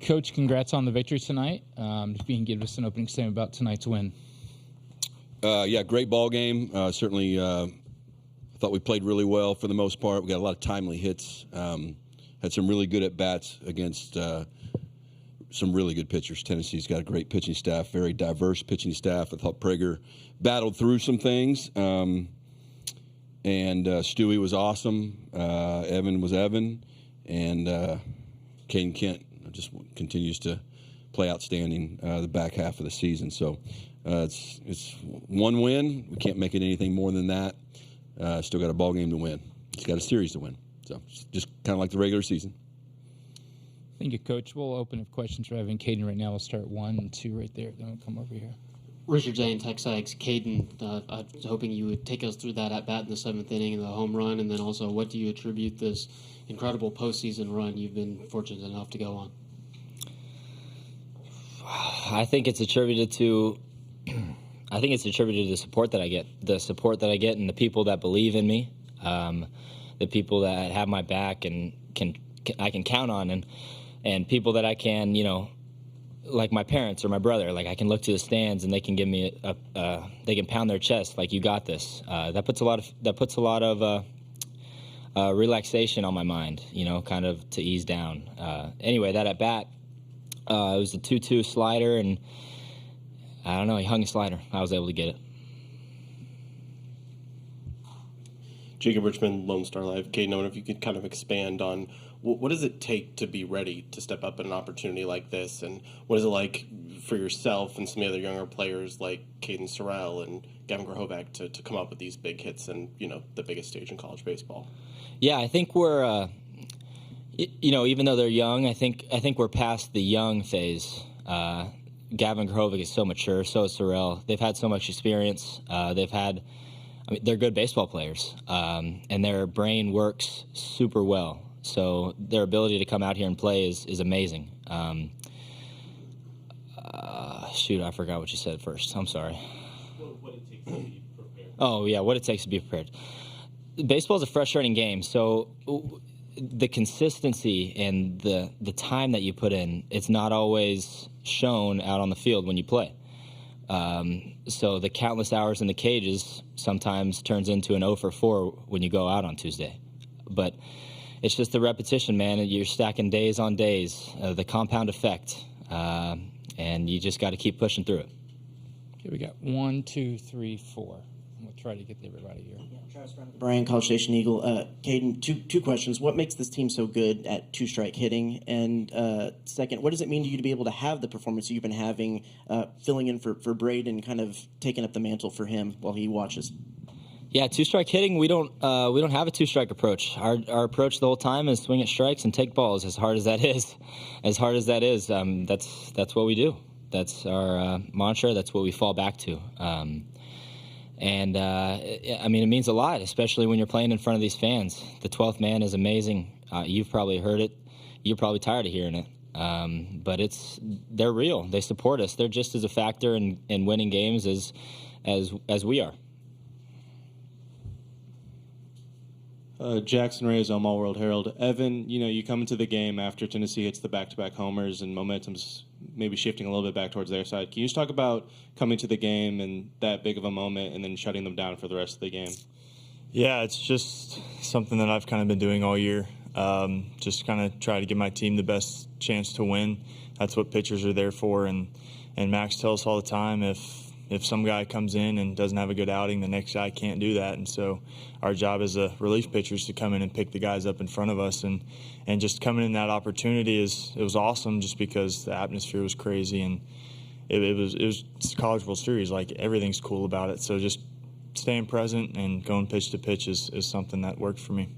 Coach, congrats on the victory tonight. If you can give us an opening statement about tonight's win. Yeah, great ball game. Certainly thought we played really well for the most part. We got a lot of timely hits. Had some really good at-bats against some really good pitchers. Tennessee's got a great pitching staff, very diverse pitching staff. I thought Prager battled through some things. And Stewie was awesome. Evan was Evan. And Caden Kent just continues to play outstanding the back half of the season. So it's one win. We can't make it anything more than that. Still got a ball game to win. It's got a series to win. So it's just kind of like the regular season. Thank you, Coach. We'll open up questions for Evan and Caden right now. We'll start 1 and 2 right there. Then we'll come over here. Richard Zane, Texags. Caden, I was hoping you would take us through that at-bat in the 7th inning and the home run, and then also what do you attribute this incredible postseason run you've been fortunate enough to go on? I think it's attributed to the support that I get, and the people that believe in me, the people that have my back and I can count on, and people that I can, like my parents or my brother, like I can look to the stands and they can give me they can pound their chest like, you got this. That puts a lot of relaxation on my mind, kind of to ease down. Anyway, that at bat, it was a 2-2 slider, and I don't know, he hung a slider. I was able to get it. Jacob Richmond, Lone Star Live. Caden, I wonder if you could kind of expand on what does it take to be ready to step up in an opportunity like this, and what is it like for yourself and some of the other younger players like Caden Sorrell and Gavin Grohovac to come up with these big hits and the biggest stage in college baseball? Yeah, I think we're even though they're young, I think we're past the young phase. Gavin Grohovac is so mature, so is Sorrell. They've had so much experience. They're good baseball players, and their brain works super well. So their ability to come out here and play is amazing. I forgot what you said first. I'm sorry. What it takes to be prepared. Oh, yeah, what it takes to be prepared. Baseball is a frustrating game, so the consistency and the time that you put in, it's not always shown out on the field when you play. So the countless hours in the cages sometimes turns into an 0 for 4 when you go out on Tuesday. But it's just the repetition, man. You're stacking days on days, the compound effect, and you just got to keep pushing through it. Okay, we got 1, 2, 3, 4. We'll try to get everybody here. Brian, College Station Eagle. Caden, two questions. What makes this team so good at two-strike hitting? And second, what does it mean to you to be able to have the performance you've been having, filling in for Braden, kind of taking up the mantle for him while he watches? Yeah, two-strike hitting, we don't have a two-strike approach. Our approach the whole time is swing at strikes and take balls. As hard as that is, that's what we do. That's our mantra. That's what we fall back to. It means a lot, especially when you're playing in front of these fans. The 12th man is amazing. You've probably heard it. You're probably tired of hearing it. But they're real. They support us. They're just as a factor in winning games as we are. Jackson Reyes, Omaha World Herald. Evan, you come into the game after Tennessee hits the back-to-back homers and momentum's maybe shifting a little bit back towards their side. Can you just talk about coming to the game and that big of a moment and then shutting them down for the rest of the game? Yeah, it's just something that I've kind of been doing all year. Just kind of try to give my team the best chance to win. That's what pitchers are there for. And Max tells us all the time, if some guy comes in and doesn't have a good outing, the next guy can't do that. And so our job as a relief pitcher is to come in and pick the guys up in front of us. And just coming in that opportunity it was awesome just because the atmosphere was crazy. And it was College World Series. Like, everything's cool about it. So just staying present and going pitch to pitch is something that worked for me.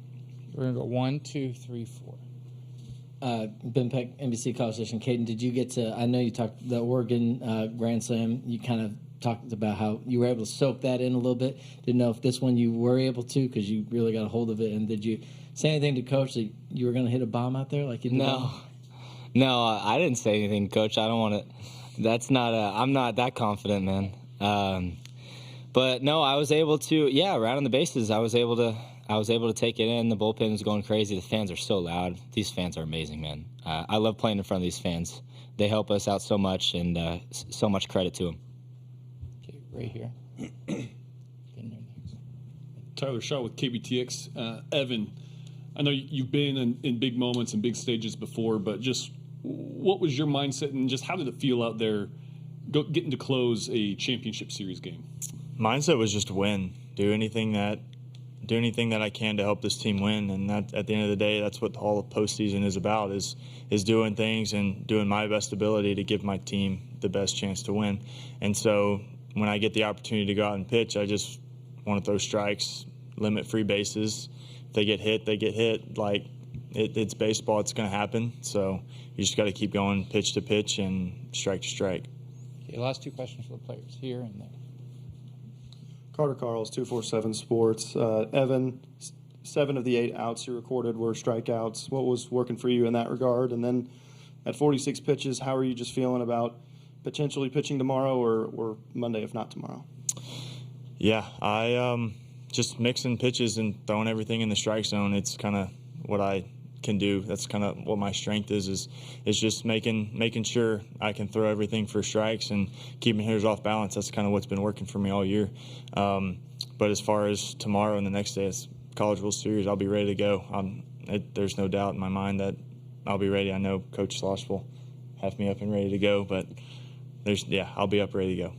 We're going to go 1, 2, 3, 4. Ben Peck, NBC College Station. Caden, did you get to, I know you talked the Oregon Grand Slam, you kind of talked about how you were able to soak that in a little bit. Didn't know if this one you were able to because you really got a hold of it. And did you say anything to Coach that you were going to hit a bomb out there like you did? No, I didn't say anything, Coach. I don't want to. That's not. I'm not that confident, man. But no, I was able to. Yeah, right on the bases, I was able I was able to take it in. The bullpen was going crazy. The fans are so loud. These fans are amazing, man. I love playing in front of these fans. They help us out so much, and so much credit to them. Okay, right here. Tyler Shaw with KBTX. Evan, I know you've been in big moments and big stages before, but just what was your mindset and just how did it feel out there getting to close a championship series game? Mindset was just to win. Do anything that I can to help this team win, and that at the end of the day, that's what all of postseason is about: is doing things and doing my best ability to give my team the best chance to win. And so when I get the opportunity to go out and pitch, I just want to throw strikes, limit free bases. If they get hit, they get hit. Like it's baseball; it's going to happen. So you just got to keep going, pitch to pitch and strike to strike. Okay, last two questions for the players here and there. Carter Carls, 247 Sports. Evan, 7 of the 8 outs you recorded were strikeouts. What was working for you in that regard? And then at 46 pitches, how are you just feeling about potentially pitching tomorrow or Monday, if not tomorrow? Yeah, I just mixing pitches and throwing everything in the strike zone. It's kind of what I can do. That's kind of what my strength is just making sure I can throw everything for strikes and keeping hitters off balance. That's kind of what's been working for me all year. But as far as tomorrow and the next day, it's College World Series. I'll be ready to go. There's no doubt in my mind that I'll be ready. I know Coach Slosh will have me up and ready to go, but I'll be up ready to go.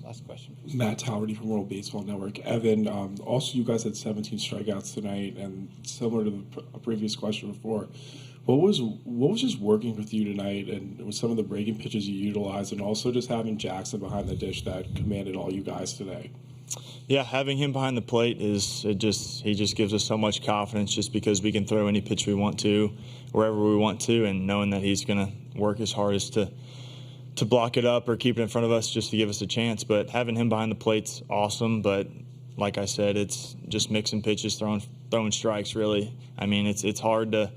Last question. Matt Towerty from World Baseball Network. Evan, also you guys had 17 strikeouts tonight, and similar to the previous question before, what was just working with you tonight, and with some of the breaking pitches you utilized, and also just having Jackson behind the dish that commanded all you guys today? Yeah, having him behind the plate he just gives us so much confidence, just because we can throw any pitch we want to, wherever we want to, and knowing that he's going to work his hardest to block it up or keep it in front of us just to give us a chance. But having him behind the plate's awesome. But like I said, it's just mixing pitches, throwing strikes. Really, I mean, it's hard to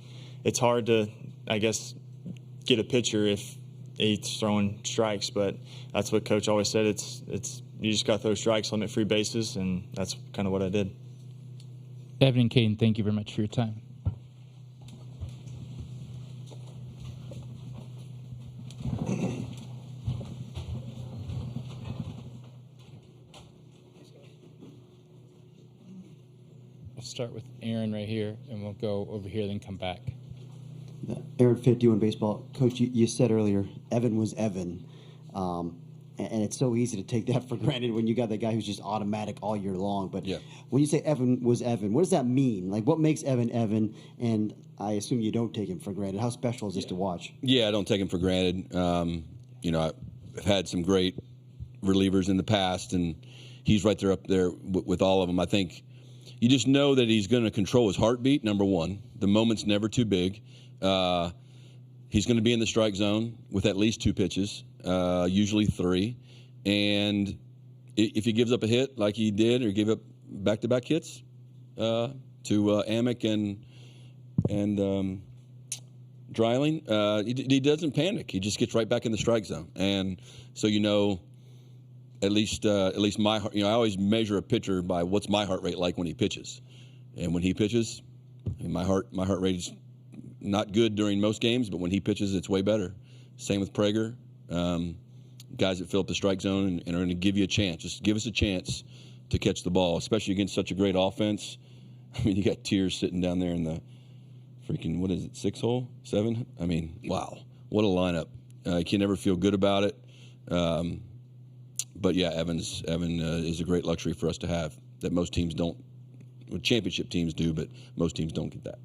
I guess get a pitcher if he's throwing strikes. But that's what Coach always said. It's you just got to throw strikes, limit free bases, and that's kind of what I did. Evan and Caden, thank you very much for your time. We'll start with Aaron right here, and we'll go over here, then come back. Aaron, 51 baseball. Coach, you said earlier, Evan was Evan. And it's so easy to take that for granted when you got that guy who's just automatic all year long. But when you say Evan was Evan, what does that mean? Like, what makes Evan Evan? And I assume you don't take him for granted. How special is this to watch? Yeah, I don't take him for granted. I've had some great relievers in the past, and he's right there up there with all of them. I think you just know that he's going to control his heartbeat, number one. The moment's never too big. He's going to be in the strike zone with at least 2 pitches. Usually 3, and if he gives up a hit like he did, or gave up back-to-back hits to Amick and Dreiling, he doesn't panic. He just gets right back in the strike zone, and so at least my heart. I always measure a pitcher by what's my heart rate like when he pitches, and when he pitches, my heart rate is not good during most games, but when he pitches, it's way better. Same with Prager. Guys that fill up the strike zone and are going to give you a chance. Just give us a chance to catch the ball, especially against such a great offense. I mean, you got Tiers sitting down there in the freaking, 6 hole, 7? I mean, wow, what a lineup. You can never feel good about it. But yeah, Evan is a great luxury for us to have that most teams don't. Well, championship teams do, but most teams don't get that.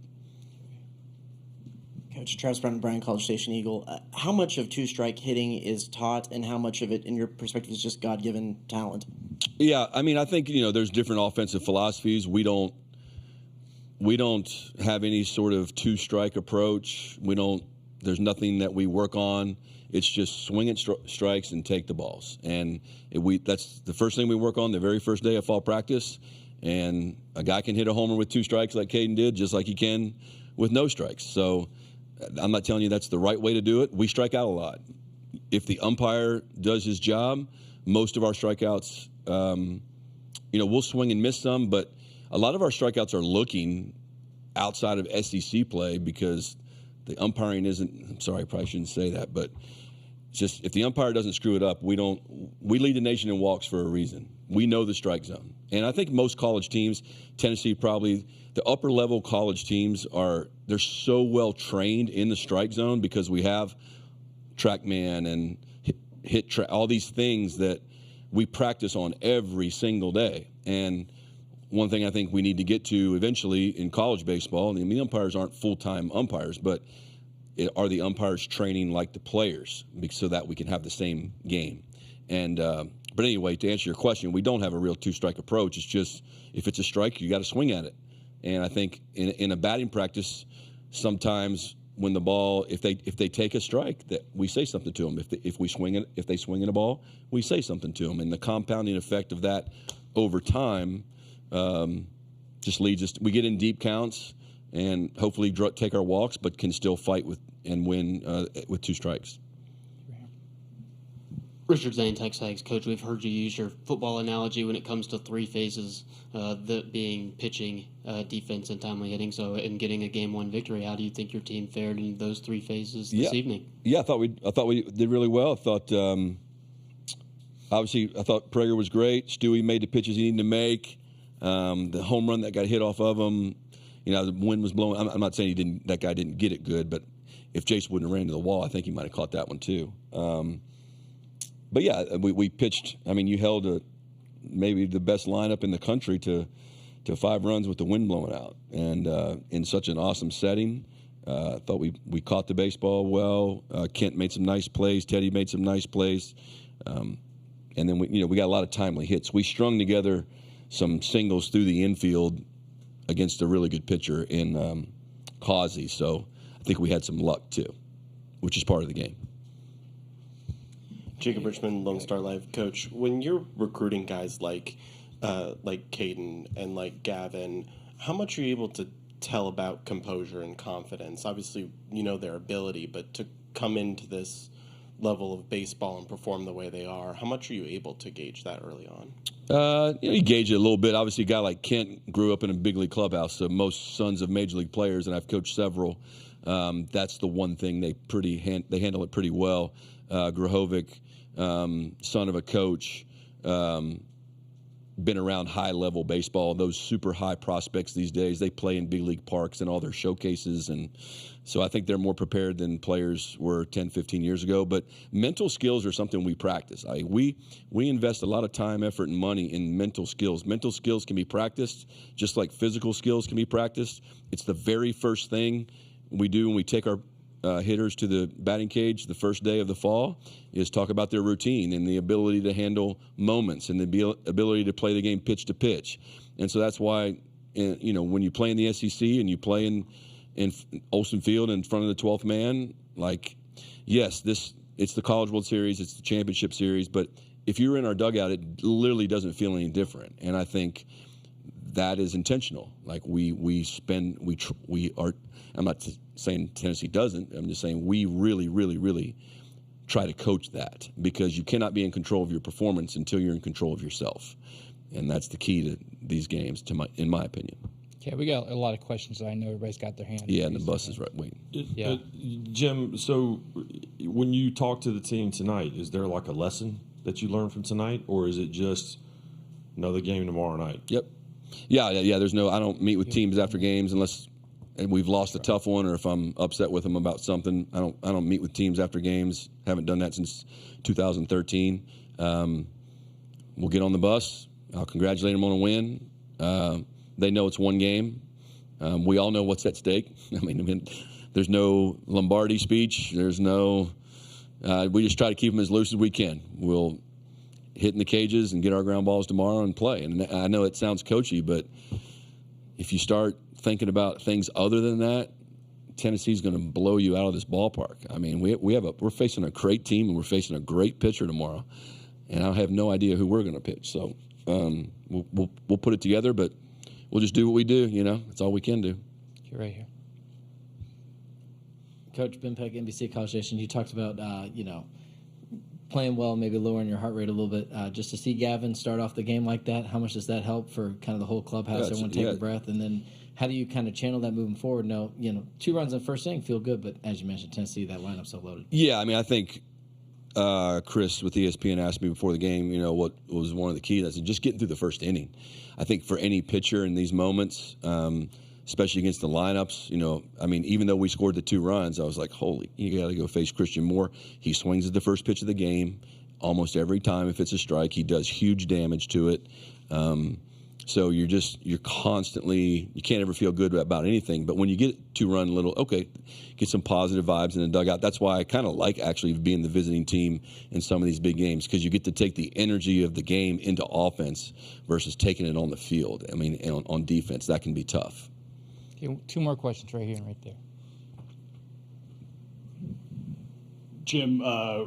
Coach Travis Bryan, College Station Eagle. How much of two-strike hitting is taught, and how much of it, in your perspective, is just God-given talent? Yeah, I mean, I think there's different offensive philosophies. We don't have any sort of two-strike approach. There's nothing that we work on. It's just swing at strikes and take the balls, and that's the first thing we work on the very first day of fall practice. And a guy can hit a homer with 2 strikes like Caden did, just like he can with no strikes. So I'm not telling you that's the right way to do it. We strike out a lot. If the umpire does his job, most of our strikeouts we'll swing and miss some, but a lot of our strikeouts are looking outside of SEC play because the umpiring isn't. I'm sorry, I probably shouldn't say that, but it's just if the umpire doesn't screw it up, we lead the nation in walks for a reason. We know the strike zone, and I think most college teams, Tennessee probably, the upper level college teams they're so well trained in the strike zone because we have TrackMan and hit track, all these things that we practice on every single day. And one thing I think we need to get to eventually in college baseball, the umpires aren't full-time umpires, but are the umpires training like the players so that we can have the same game? And but anyway, to answer your question, we don't have a real two-strike approach. It's just if it's a strike, you got to swing at it. And I think in a batting practice, sometimes when the ball, if they take a strike, that we say something to them. If they swing at a ball, we say something to them. And the compounding effect of that over time just leads us. We get in deep counts and hopefully take our walks, but can still fight and win with two strikes. Richard Zane, Texas. Coach, we've heard you use your football analogy when it comes to three phases, that being pitching, defense, and timely hitting. So, in getting a Game 1 victory, how do you think your team fared in those three phases this evening? Yeah, I thought we did really well. I thought obviously Prager was great. Stewie made the pitches he needed to make. The home run that got hit off of him, the wind was blowing. I'm not saying that guy didn't get it good, but if Jace wouldn't have ran to the wall, I think he might have caught that one too. But yeah, we pitched. I mean, you held maybe the best lineup in the country to 5 runs with the wind blowing out, and in such an awesome setting. I thought we caught the baseball well. Kent made some nice plays. Teddy made some nice plays, and then we got a lot of timely hits. We strung together some singles through the infield against a really good pitcher in Causey. So I think we had some luck too, which is part of the game. Jacob Richmond, Lone Star Live. Coach, when you're recruiting guys like Caden and like Gavin, how much are you able to tell about composure and confidence? Obviously, their ability, but to come into this level of baseball and perform the way they are, how much are you able to gauge that early on? You gauge it a little bit. Obviously, a guy like Kent grew up in a big league clubhouse, so most sons of major league players, and I've coached several. That's the one thing they handle it pretty well. Grahovic, son of a coach, been around high-level baseball. Those super high prospects these days, they play in big league parks and all their showcases, and so I think they're more prepared than players were 10, 15 years ago. But mental skills are something we practice. We invest a lot of time, effort, and money in mental skills. Mental skills can be practiced just like physical skills can be practiced. It's the very first thing we do when we take our hitters to the batting cage the first day of the fall is talk about their routine and the ability to handle moments and the ability to play the game pitch to pitch. And so that's why, when you play in the SEC and you play in Olsen Field in front of the 12th man, yes, it's the College World Series, it's the championship series, but if you're in our dugout, it literally doesn't feel any different. And I think that is intentional. I'm not saying Tennessee doesn't. I'm just saying we really, really, really try to coach that because you cannot be in control of your performance until you're in control of yourself. And that's the key to these games, in my opinion. Okay, we got a lot of questions that I know everybody's got their hands. Yeah, and the bus is right waiting. Yeah. Jim, so when you talk to the team tonight, is there like a lesson that you learned from tonight, or is it just another game tomorrow night? Yep. Yeah. There's I don't meet with teams after games unless we've lost a tough one or if I'm upset with them about something. I don't meet with teams after games. Haven't done that since 2013. We'll get on the bus. I'll congratulate them on a win. They know it's one game. We all know what's at stake. I mean, there's no Lombardi speech. There's no. We just try to keep them as loose as we can. We'll hit in the cages and get our ground balls tomorrow and play. And I know it sounds coachy, but if you start thinking about things other than that, Tennessee's going to blow you out of this ballpark. I mean, we're facing a great team and we're facing a great pitcher tomorrow, and I have no idea who we're going to pitch. So we'll put it together, but we'll just do what we do. That's all we can do. You're right here. Coach Ben Peck, NBC College Station, you talked about, playing well, maybe lowering your heart rate a little bit. Just to see Gavin start off the game like that, how much does that help for kind of the whole clubhouse? Everyone take a breath, and then how do you kind of channel that moving forward? No, 2 runs in the first inning feel good, but as you mentioned, Tennessee, that lineup's so loaded. Yeah, I mean, I think Chris with ESPN asked me before the game, what was one of the keys. I said, just getting through the first inning. I think for any pitcher in these moments, especially against the lineups, I mean, even though we scored the 2 runs, I was like, you got to go face Christian Moore. He swings at the first pitch of the game almost every time. If it's a strike, he does huge damage to it. So you're constantly, you can't ever feel good about anything. But when you get 2-run get some positive vibes in the dugout. That's why I kind of like actually being the visiting team in some of these big games, because you get to take the energy of the game into offense versus taking it on the field. I mean, on defense, that can be tough. Okay, 2 more questions right here and right there. Jim,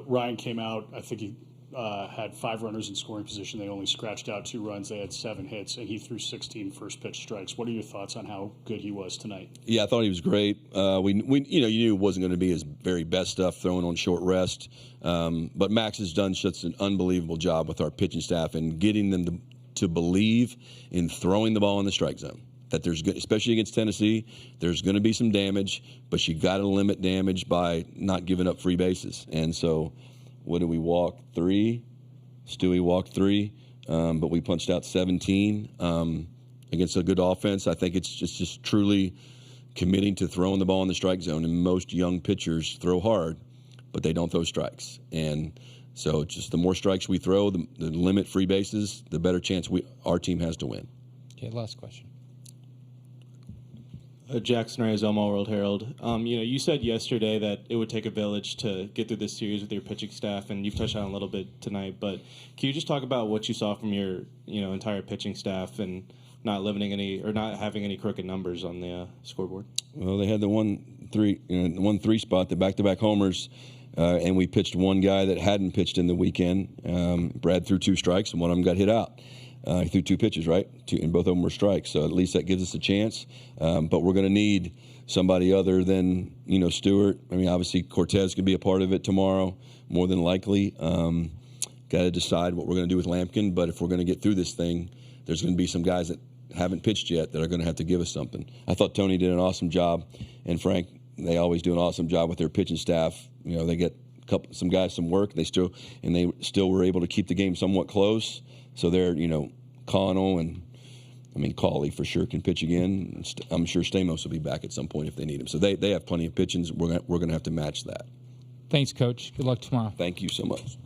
Ryan came out, I think he had 5 runners in scoring position. They only scratched out 2 runs. They had 7 hits, and he threw 16 first pitch strikes. What are your thoughts on how good he was tonight? Yeah, I thought he was great. You knew it wasn't going to be his very best stuff throwing on short rest. But Max has done such an unbelievable job with our pitching staff and getting them to believe in throwing the ball in the strike zone. That especially against Tennessee, there's going to be some damage, but you got to limit damage by not giving up free bases. And so, what did we walk? 3. Stewie walked 3, but we punched out 17 against a good offense. I think it's just truly committing to throwing the ball in the strike zone. And most young pitchers throw hard, but they don't throw strikes. And so, just the more strikes we throw, the limit free bases, the better chance our team has to win. Okay, last question. Jackson Reyes, Omaha World Herald. You said yesterday that it would take a village to get through this series with your pitching staff, and you've touched on it a little bit tonight. But can you just talk about what you saw from your entire pitching staff and not having any crooked numbers on the scoreboard? Well, they had the 1-3 spot, the back-to-back homers, and we pitched one guy that hadn't pitched in the weekend. Brad threw 2 strikes, and one of them got hit out. He threw 2 pitches, right? 2, and both of them were strikes. So at least that gives us a chance. But we're going to need somebody other than, Stewart. I mean, obviously Cortez could be a part of it tomorrow, more than likely. Got to decide what we're going to do with Lampkin. But if we're going to get through this thing, there's going to be some guys that haven't pitched yet that are going to have to give us something. I thought Tony did an awesome job, and Frank, they always do an awesome job with their pitching staff. They get some guys some work. They still were able to keep the game somewhat close. So they're, Connell and, Cauley for sure can pitch again. I'm sure Stamos will be back at some point if they need him. So they have plenty of pitchings. We're going to have to match that. Thanks, Coach. Good luck tomorrow. Thank you so much.